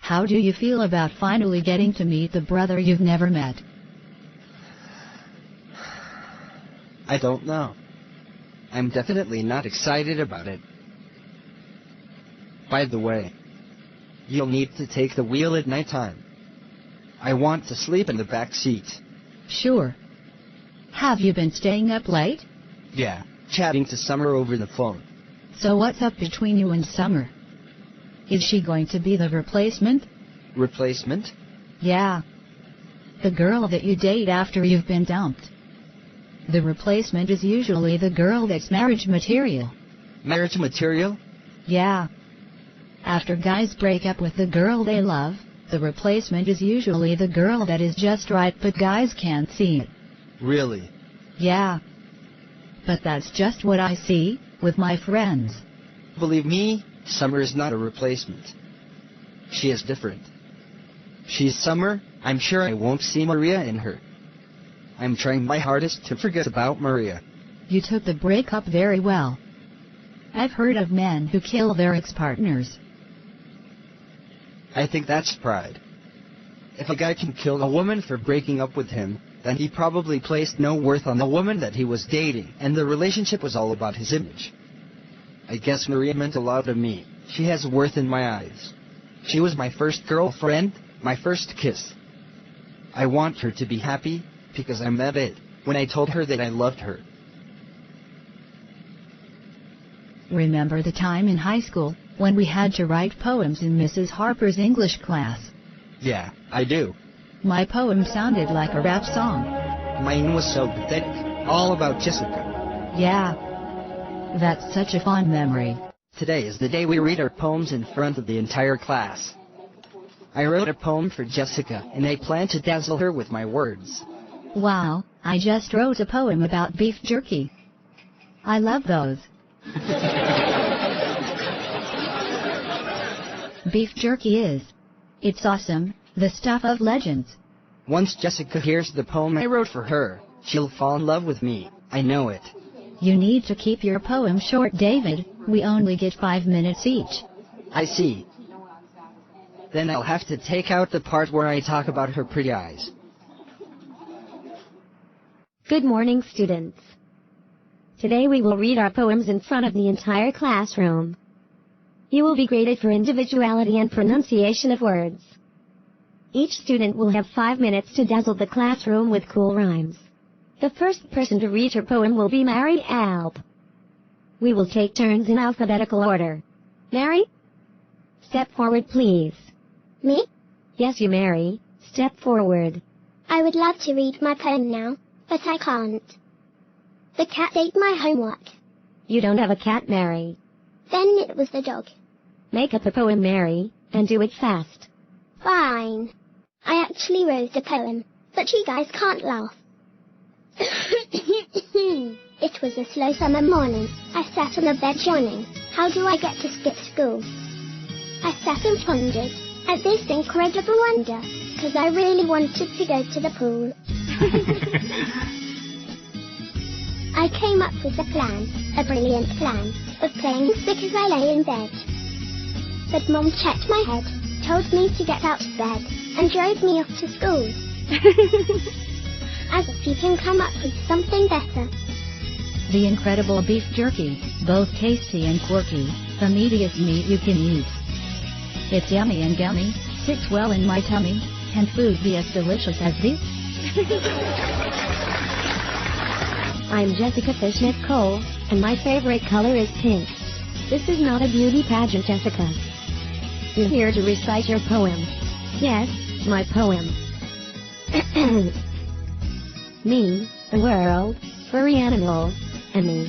How do you feel about finally getting to meet the brother you've never met? I don't know. I'm definitely not excited about it. By the way, you'll need to take the wheel at nighttime. I want to sleep in the back seat. Sure. Have you been staying up late? Yeah, chatting to Summer over the phone. So what's up between you and Summer? Is she going to be the replacement? Replacement? Yeah. The girl that you date after you've been dumped. The replacement is usually the girl that's marriage material. Marriage material? Yeah. After guys break up with the girl they love, the replacement is usually the girl that is just right but guys can't see it. Really? Yeah. But that's just what I see, with my friends. Believe me, Summer is not a replacement. She is different. She's Summer, I'm sure I won't see Maria in her. I'm trying my hardest to forget about Maria. You took the breakup very well. I've heard of men who kill their ex-partners. I think that's pride. If a guy can kill a woman for breaking up with him, then he probably placed no worth on the woman that he was dating, and the relationship was all about his image. I guess Maria meant a lot to me. She has worth in my eyes. She was my first girlfriend, my first kiss. I want her to be happy, because I meant it when I told her that I loved her. Remember the time in high school, when we had to write poems in Mrs. Harper's English class? Yeah, I do. My poem sounded like a rap song. Mine was so pathetic, all about Jessica. Yeah. That's such a fond memory. Today is the day we read our poems in front of the entire class. I wrote a poem for Jessica, and I plan to dazzle her with my words. Wow, I just wrote a poem about beef jerky. I love those. Beef jerky is. It's awesome, the stuff of legends. Once Jessica hears the poem I wrote for her, she'll fall in love with me, I know it. You need to keep your poem short, David. We only get 5 minutes each. I see. Then I'll have to take out the part where I talk about her pretty eyes. Good morning, students. Today we will read our poems in front of the entire classroom. You will be graded for individuality and pronunciation of words. Each student will have 5 minutes to dazzle the classroom with cool rhymes. The first person to read her poem will be Mary Alp. We will take turns in alphabetical order. Mary? Step forward, please. Me? Yes, you, Mary. Step forward. I would love to read my poem now, but I can't. The cat ate my homework. You don't have a cat, Mary. Then it was the dog. Make up a poem, Mary, and do it fast. Fine. I actually wrote a poem, but you guys can't laugh. It was a slow summer morning. I sat on the bed yawning. How do I get to skip school? I sat and pondered at this incredible wonder, 'cause I really wanted to go to the pool. I came up with a plan, a brilliant plan, of playing sick as I lay in bed. But Mom checked my head, told me to get out of bed, and drove me off to school. As if you can come up with something better. The incredible beef jerky, both tasty and quirky, the meatiest meat you can eat. It's yummy and gummy, sits well in my tummy. Can food be as delicious as this? I'm Jessica Fishnet Cole, and my favorite color is pink. This is not a beauty pageant, Jessica. You're here to recite your poem. Yes, my poem. Me, the world, furry animals, and me.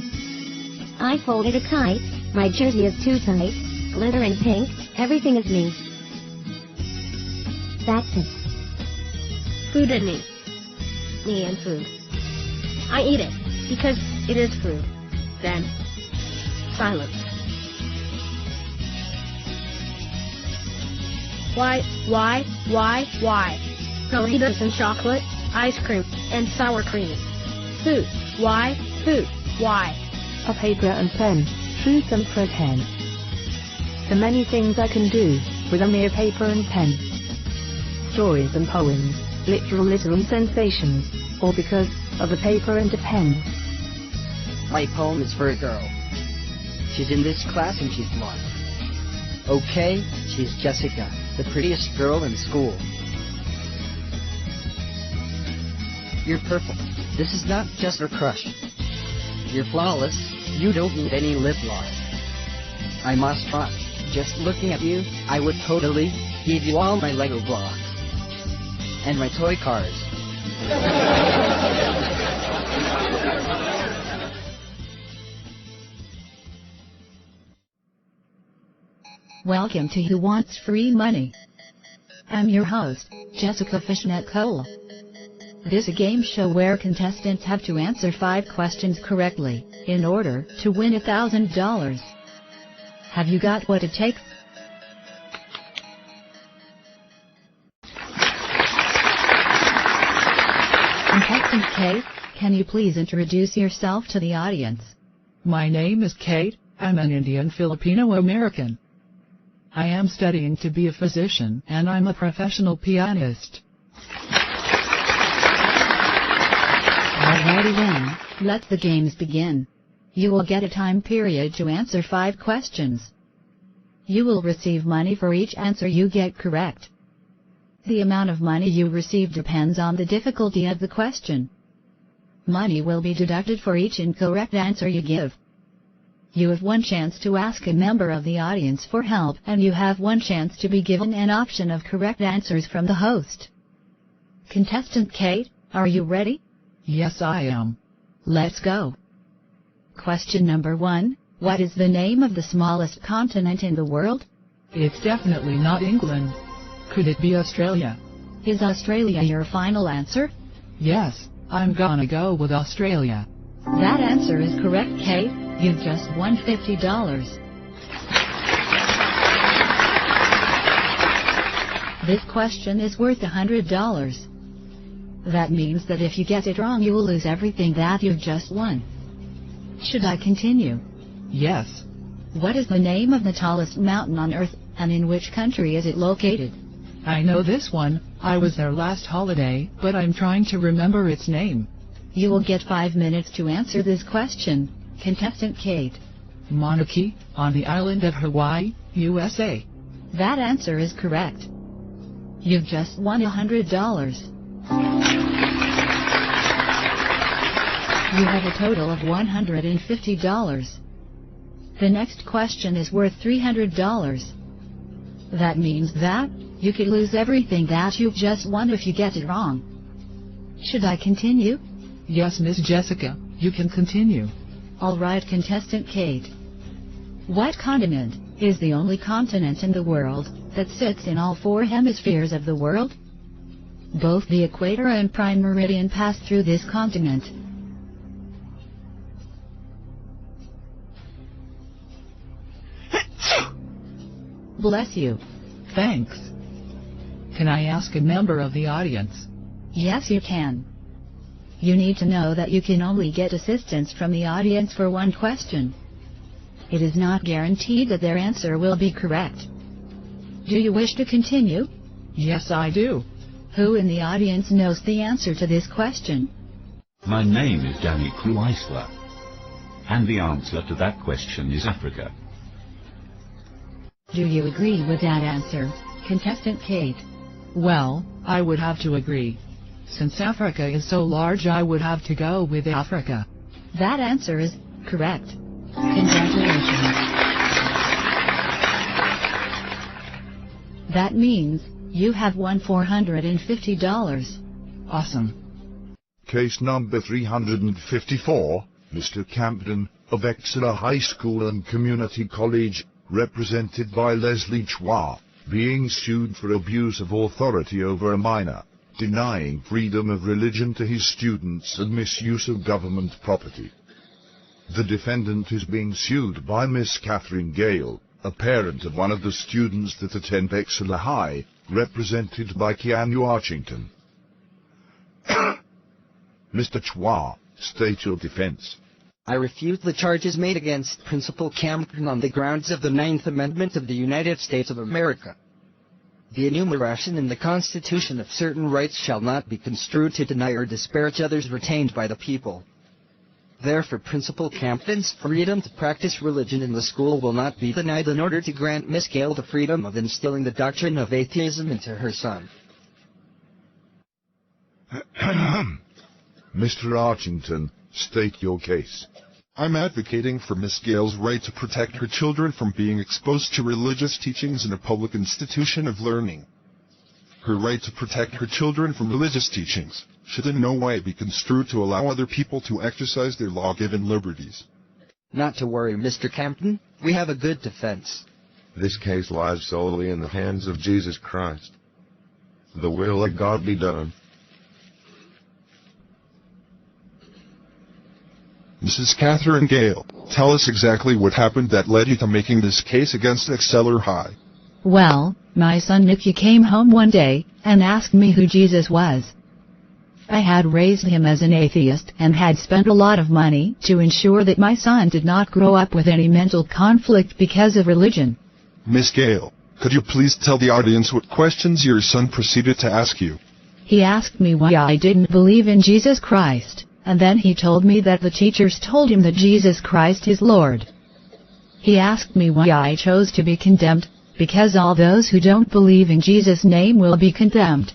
I folded a kite, my jersey is too tight, glitter and pink, everything is me. That's it. Food and me. Me and food. I eat it, because it is food. Then, silence. Why? Doritos and chocolate, ice cream, and sour cream. Food. Why? Food. Why? A paper and pen, truth and pretend. The many things I can do, with a mere paper and pen. Stories and poems, literal sensations, or because of a paper and a pen. My poem is for a girl. She's in this class and she's blonde. Okay, she's Jessica, the prettiest girl in school. You're perfect. This is not just her crush. You're flawless. You don't need any lip gloss. I must try. Just looking at you, I would totally give you all my Lego blocks. And my toy cars. Welcome to Who Wants Free Money? I'm your host, Jessica Fishnet Cole. This is a game show where contestants have to answer 5 questions correctly in order to win $1,000. Have you got what it takes? Contestant Kate, can you please introduce yourself to the audience? My name is Kate. I'm an Indian Filipino-American. I am studying to be a physician, and I'm a professional pianist. Alrighty then, let the games begin. You will get a time period to answer 5 questions. You will receive money for each answer you get correct. The amount of money you receive depends on the difficulty of the question. Money will be deducted for each incorrect answer you give. You have 1 chance to ask a member of the audience for help, and you have 1 chance to be given an option of correct answers from the host. Contestant Kate, are you ready? Yes, I am. Let's go. Question number 1. What is the name of the smallest continent in the world? It's definitely not England. Could it be Australia? Is Australia your final answer? Yes, I'm gonna go with Australia. That answer is correct, Kate. You've just won $50. This question is worth $100. That means that if you get it wrong, you will lose everything that you've just won. Should I continue? Yes. What is the name of the tallest mountain on Earth, and in which country is it located? I know this one. I was there last holiday, but I'm trying to remember its name. You will get 5 minutes to answer this question. Contestant Kate. Mauna Kea, on the island of Hawaii, USA. That answer is correct. You've just won $100. You have a total of $150. The next question is worth $300. That means that you could lose everything that you've just won if you get it wrong. Should I continue? Yes, Miss Jessica, you can continue. Alright, Contestant Kate. What continent is the only continent in the world that sits in all 4 hemispheres of the world? Both the equator and prime meridian pass through this continent. Bless you. Thanks. Can I ask a member of the audience? Yes, you can. You need to know that you can only get assistance from the audience for 1 question. It is not guaranteed that their answer will be correct. Do you wish to continue? Yes, I do. Who in the audience knows the answer to this question? My name is Danny Cruisler, and the answer to that question is Africa. Do you agree with that answer, Contestant Kate? Well, I would have to agree. Since Africa is so large, I would have to go with Africa. That answer is correct. Congratulations. That means you have won $450. Awesome. Case number 354, Mr. Campden, of Exeter High School and Community College, represented by Leslie Chua, being sued for abuse of authority over a minor, denying freedom of religion to his students and misuse of government property. The defendant is being sued by Miss Catherine Gale, a parent of one of the students that attend Exeter High, represented by Keanu Archington. Mr. Chua, state your defense. I refute the charges made against Principal Campden on the grounds of the 9th Amendment of the United States of America. The enumeration in the Constitution of certain rights shall not be construed to deny or disparage others retained by the people. Therefore, Principal Campden's freedom to practice religion in the school will not be denied in order to grant Miss Gale the freedom of instilling the doctrine of atheism into her son. Mr. Archington, state your case. I'm advocating for Miss Gale's right to protect her children from being exposed to religious teachings in a public institution of learning. Her right to protect her children from religious teachings should in no way be construed to allow other people to exercise their law-given liberties. Not to worry, Mr. Campden. We have a good defense. This case lies solely in the hands of Jesus Christ. The will of God be done. Mrs. Catherine Gale, tell us exactly what happened that led you to making this case against Exceller High. Well, my son Nicky came home one day and asked me who Jesus was. I had raised him as an atheist and had spent a lot of money to ensure that my son did not grow up with any mental conflict because of religion. Miss Gale, could you please tell the audience what questions your son proceeded to ask you? He asked me why I didn't believe in Jesus Christ, and then he told me that the teachers told him that Jesus Christ is Lord. He asked me why I chose to be condemned, because all those who don't believe in Jesus' name will be condemned.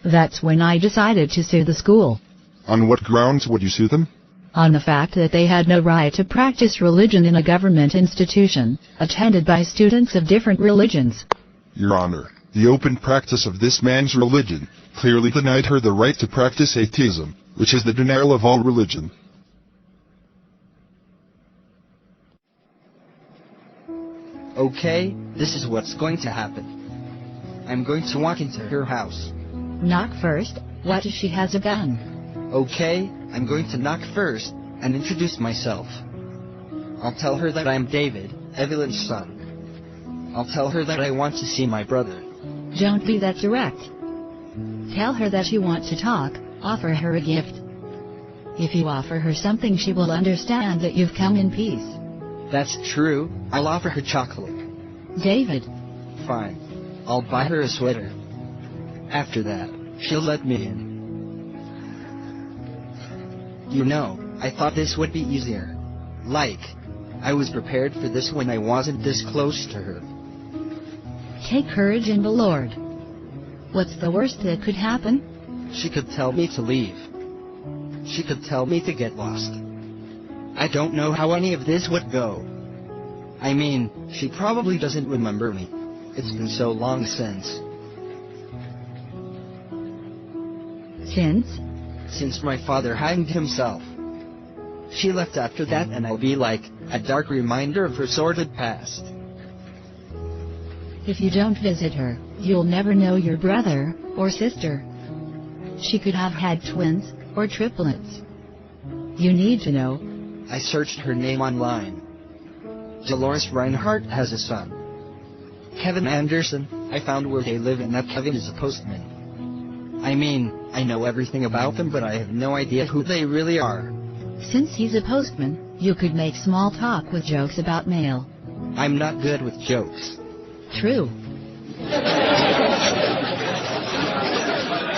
That's when I decided to sue the school. On what grounds would you sue them? On the fact that they had no right to practice religion in a government institution, attended by students of different religions. Your Honor, the open practice of this man's religion clearly denied her the right to practice atheism, which is the denial of all religion. Okay, this is what's going to happen. I'm going to walk into her house. Knock first. What if she has a gun? Okay, I'm going to knock first and introduce myself. I'll tell her that I'm David, Evelyn's son. I'll tell her that I want to see my brother. Don't be that direct. Tell her that you want to talk. Offer her a gift. If you offer her something, she will understand that you've come in peace. That's true. I'll offer her chocolate. David. Fine. I'll buy her a sweater. After that, she'll let me in. You know, I thought this would be easier. Like, I was prepared for this when I wasn't this close to her. Take courage in the Lord. What's the worst that could happen? She could tell me to leave. She could tell me to get lost. I don't know how any of this would go. I mean, she probably doesn't remember me. It's been so long since. Since my father hanged himself. She left after that, and I'll be like a dark reminder of her sordid past. If you don't visit her, you'll never know your brother or sister. She could have had twins or triplets. You need to know. I searched her name online. Dolores Reinhardt has a son. Kevin Anderson. I found where they live and that Kevin is a postman. I mean, I know everything about them, but I have no idea who they really are. Since he's a postman, you could make small talk with jokes about mail. I'm not good with jokes. True.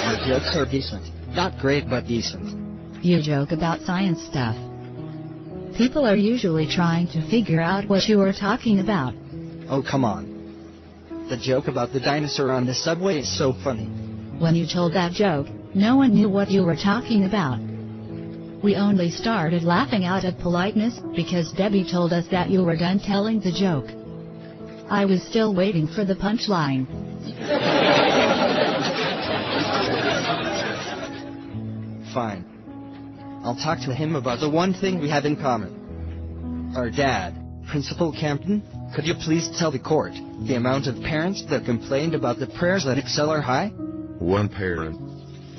My jokes are decent. Not great, but decent. You joke about science stuff. People are usually trying to figure out what you are talking about. Oh, come on. The joke about the dinosaur on the subway is so funny. When you told that joke, no one knew what you were talking about. We only started laughing out of politeness because Debbie told us that you were done telling the joke. I was still waiting for the punchline. Fine. I'll talk to him about the one thing we have in common. Our dad, Principal Campden, could you please tell the court the amount of parents that complained about the prayers at Exceller High? One parent.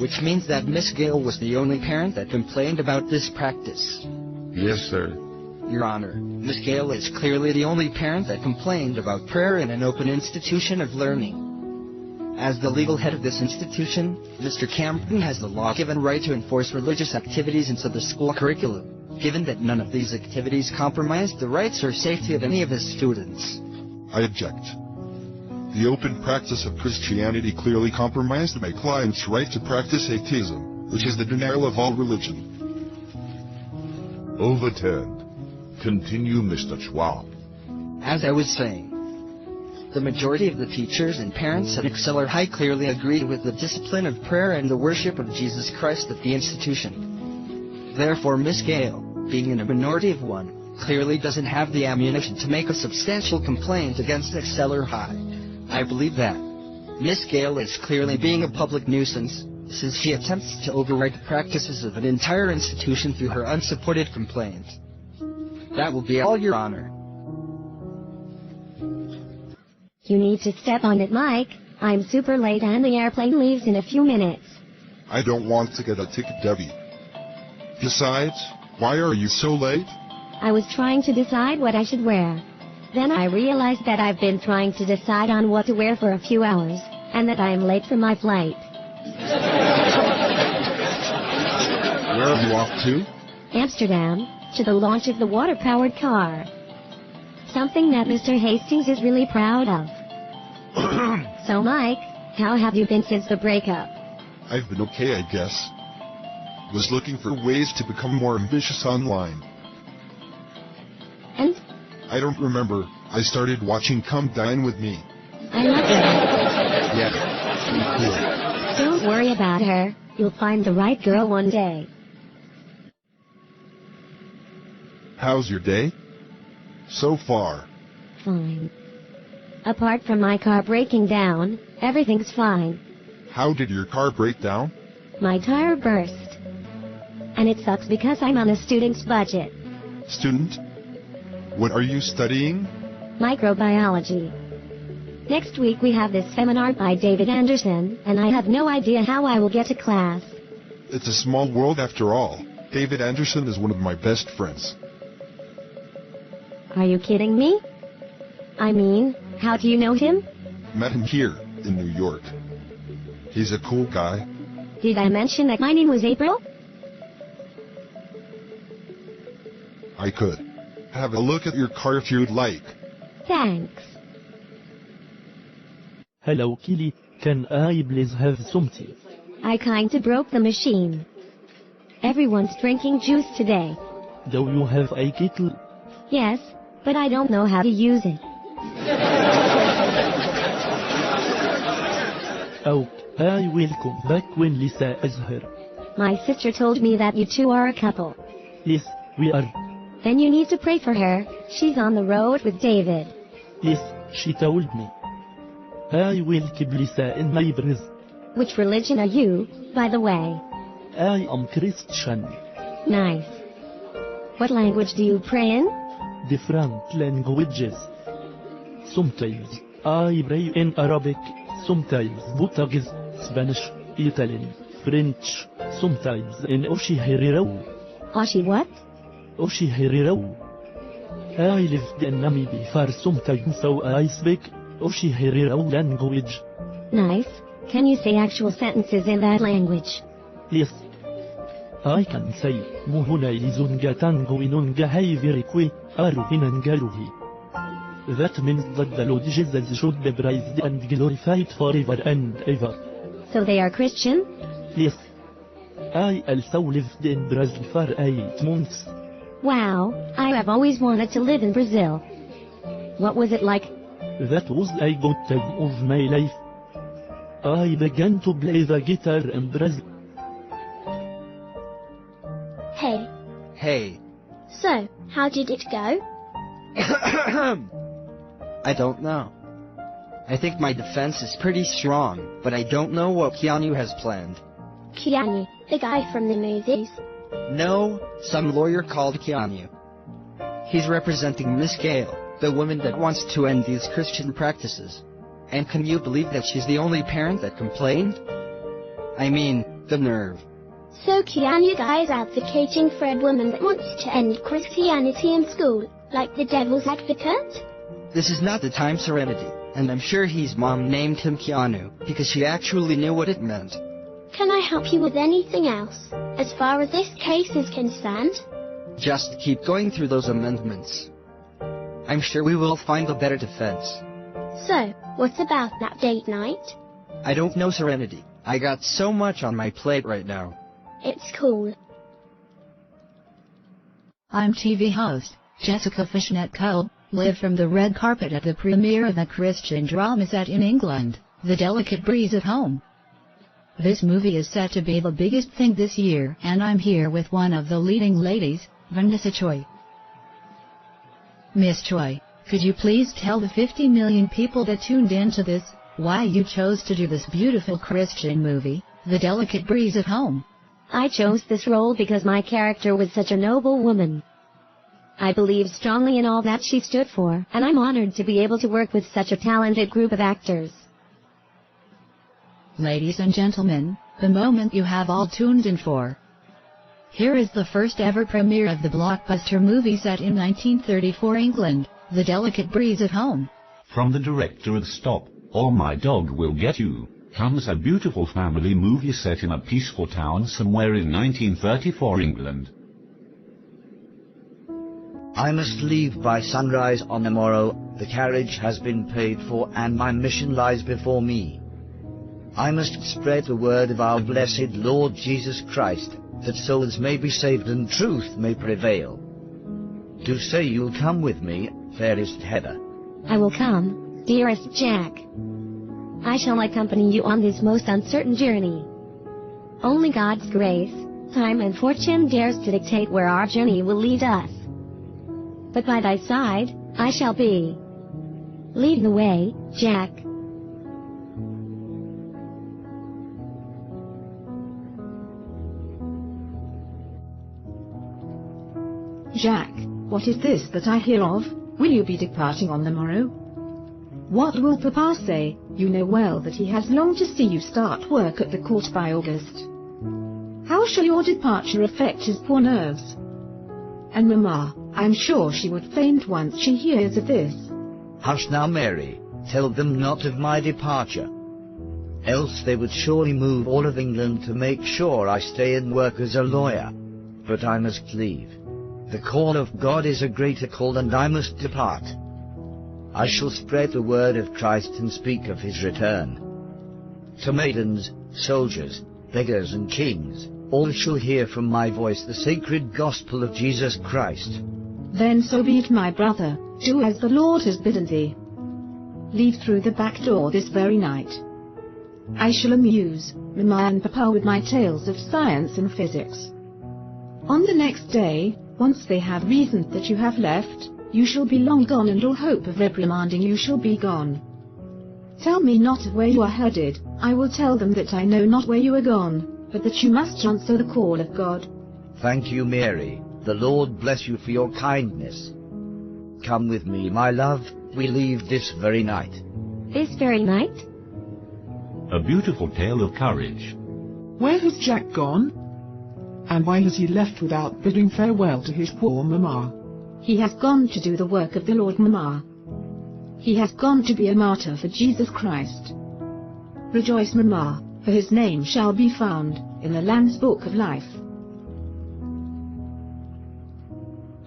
Which means that Miss Gale was the only parent that complained about this practice. Yes, sir. Your Honor, Miss Gale is clearly the only parent that complained about prayer in an open institution of learning. As the legal head of this institution, Mr. Campden has the law-given right to enforce religious activities into the school curriculum, given that none of these activities compromise the rights or safety of any of his students. I object. The open practice of Christianity clearly compromised my client's right to practice atheism, which is the denial of all religion. Overturned. Continue, Mr. Schwab. As I was saying, the majority of the teachers and parents at Exceller High clearly agreed with the discipline of prayer and the worship of Jesus Christ at the institution. Therefore, Miss Gale, being in a minority of one, clearly doesn't have the ammunition to make a substantial complaint against Exceller High. I believe that Miss Gale is clearly being a public nuisance, since she attempts to override the practices of an entire institution through her unsupported complaint. That will be all, Your Honor. You need to step on it, Mike. I'm super late and the airplane leaves in a few minutes. I don't want to get a ticket, Debbie. Besides, why are you so late? I was trying to decide what I should wear. Then I realized that I've been trying to decide on what to wear for a few hours, and that I am late for my flight. Where are you off to? Amsterdam, to the launch of the water-powered car. Something that Mr. Hastings is really proud of. So Mike, how have you been since the breakup? I've been okay, I guess. Was looking for ways to become more ambitious online. And? I don't remember. I started watching Come Dine With Me. I love her. Yeah, pretty cool. Don't worry about her. You'll find the right girl one day. How's your day? So far. Fine. Apart from my car breaking down, everything's fine. How did your car break down? My tire burst. And it sucks because I'm on a student's budget. Student? What are you studying? Microbiology. Next week we have this seminar by David Anderson, and I have no idea how I will get to class. It's a small world after all. David Anderson is one of my best friends. Are you kidding me? I mean, how do you know him? Met him here, in New York. He's a cool guy. Did I mention that my name was April? I could. Have a look at your car if you'd like. Thanks. Hello Kelly, can I please have some tea? I kinda broke the machine. Everyone's drinking juice today. Do you have a kettle? Yes, but I don't know how to use it. Oh, I will come back when Lisa is here. My sister told me that you two are a couple. Yes, we are. Then you need to pray for her. She's on the road with David. Yes, she told me. I will keep Lisa in my prayers. Which religion are you, by the way? I am Christian. Nice. What language do you pray in? Different languages. Sometimes I pray in Arabic, sometimes Portuguese, Spanish, Italian, French, sometimes in Oshihiriro. Oshi what? Oshihiriro. I lived in Namibia for some time, so I speak Oshihiriro language. Nice. Can you say actual sentences in that language? Yes. I can say, Muhuna ilizunga tango inunga haiviri aruhinangaruhi. That means that the Lord Jesus should be praised and glorified forever and ever. So they are Christian? Yes. I also lived in Brazil for 8 months. Wow, I have always wanted to live in Brazil. What was it like? That was a good time of my life. I began to play the guitar in Brazil. Hey. Hey. So, how did it go? I don't know. I think my defense is pretty strong, but I don't know what Keanu has planned. Keanu, the guy from the movies? No, some lawyer called Keanu. He's representing Miss Gale, the woman that wants to end these Christian practices. And can you believe that she's the only parent that complained? I mean, the nerve. So Keanu guy is advocating for a woman that wants to end Christianity in school, like the devil's advocate? This is not the time Serenity, and I'm sure his mom named him Keanu because she actually knew what it meant. Can I help you with anything else, as far as this case is concerned? Just keep going through those amendments. I'm sure we will find a better defense. So, What about that date night? I don't know, Serenity. I got so much on my plate right now. It's cool. I'm TV host Jessica Fishnet Cole, live from the red carpet at the premiere of a Christian drama set in England, The Delicate Breeze of Home. This movie is set to be the biggest thing this year, and I'm here with one of the leading ladies, Vanessa Choi. Miss Choi, could you please tell the 50 million people that tuned into this, why you chose to do this beautiful Christian movie, The Delicate Breeze of Home? I chose this role because my character was such a noble woman. I believe strongly in all that she stood for, and I'm honored to be able to work with such a talented group of actors. Ladies and gentlemen, the moment you have all tuned in for. Here is the first ever premiere of the blockbuster movie set in 1934 England, The Delicate Breeze of Home. From the director of Stop, or My Dog Will Get You, comes a beautiful family movie set in a peaceful town somewhere in 1934 England. I must leave by sunrise on the morrow. The carriage has been paid for and my mission lies before me. I must spread the word of our blessed Lord Jesus Christ, that souls may be saved and truth may prevail. Do say you'll come with me, fairest Heather. I will come, dearest Jack. I shall accompany you on this most uncertain journey. Only God's grace, time and fortune dares to dictate where our journey will lead us. But by thy side, I shall be. Lead the way, Jack. Jack, what is this that I hear of? Will you be departing on the morrow? What will Papa say? You know well that he has longed to see you start work at the court by August. How shall your departure affect his poor nerves? And Mamma, I am sure she would faint once she hears of this. Hush now, Mary. Tell them not of my departure. Else they would surely move all of England to make sure I stay and work as a lawyer. But I must leave. The call of God is a greater call, and I must depart. I shall spread the word of Christ and speak of his return. To maidens, soldiers, beggars and kings, all shall hear from my voice the sacred gospel of Jesus Christ. Then so be it, my brother. Do as the Lord has bidden thee. Leave through the back door this very night. I shall amuse Mamma and Papa with my tales of science and physics. On the next day, once they have reasoned that you have left, you shall be long gone, and all hope of reprimanding you shall be gone. Tell me not where you are headed. I will tell them that I know not where you are gone, but that you must answer the call of God. Thank you, Mary. The Lord bless you for your kindness. Come with me, my love. We leave this very night. This very night? A beautiful tale of courage. Where has Jack gone? And why has he left without bidding farewell to his poor Mamma? He has gone to do the work of the Lord, Mamma. He has gone to be a martyr for Jesus Christ. Rejoice, Mamma, for his name shall be found in the Lamb's Book of Life.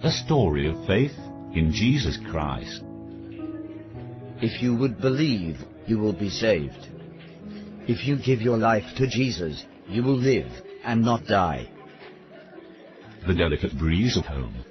A story of faith in Jesus Christ. If you would believe, you will be saved. If you give your life to Jesus, you will live and not die. The Delicate Breeze of Home.